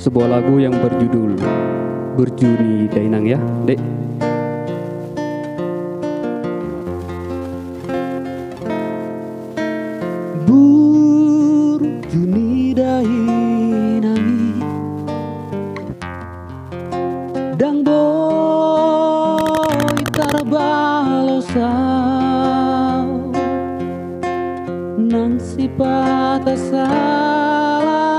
sebuah lagu yang berjudul Berjuni Dainang ya, Dek. Berjuni dainangi dang boy tarbalosau nang sifat salah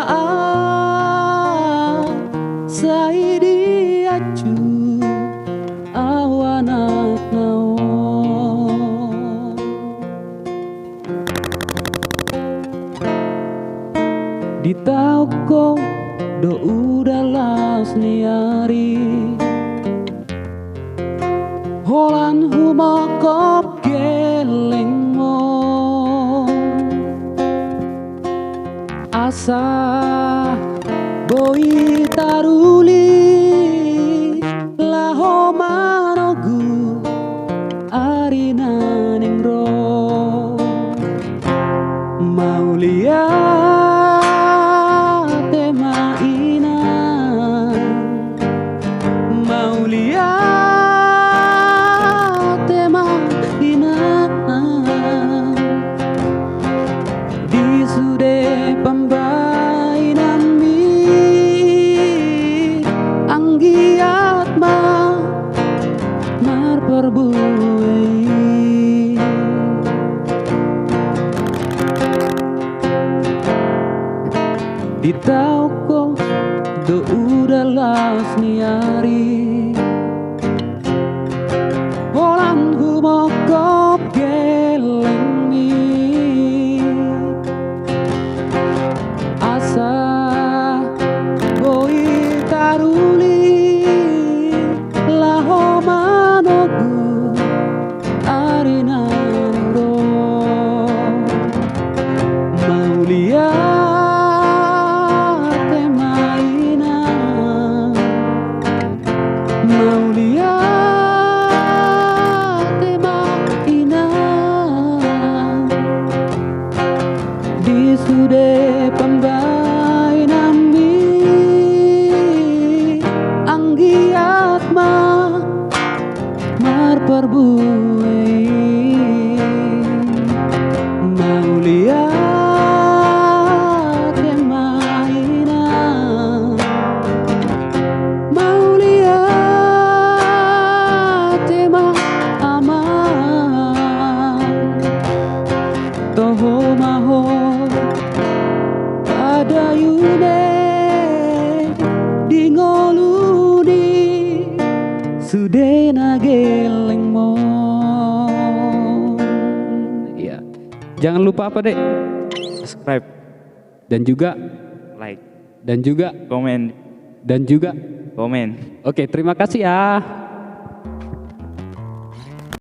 sai diacu awanak naon di tauko do udah las niari holan humakop geleng mo asa boi taruli laho manogu arina ningro maulia tema ina maulia tema ina di sude pambai nami anggiat ma marperbuai di tauko do udah las niari holan humokop geleng ni asa boi taruli laho manogu arina ningro maulia maulia tema ina di sude pambai nami anggiat ma marperbuai maulia tema ina maulia toho maho pada yune di ngoluni sude nageleng mo. Ya, jangan lupa apa dek? Subscribe dan juga like dan juga komen dan juga komen. Oke, terima kasih ya.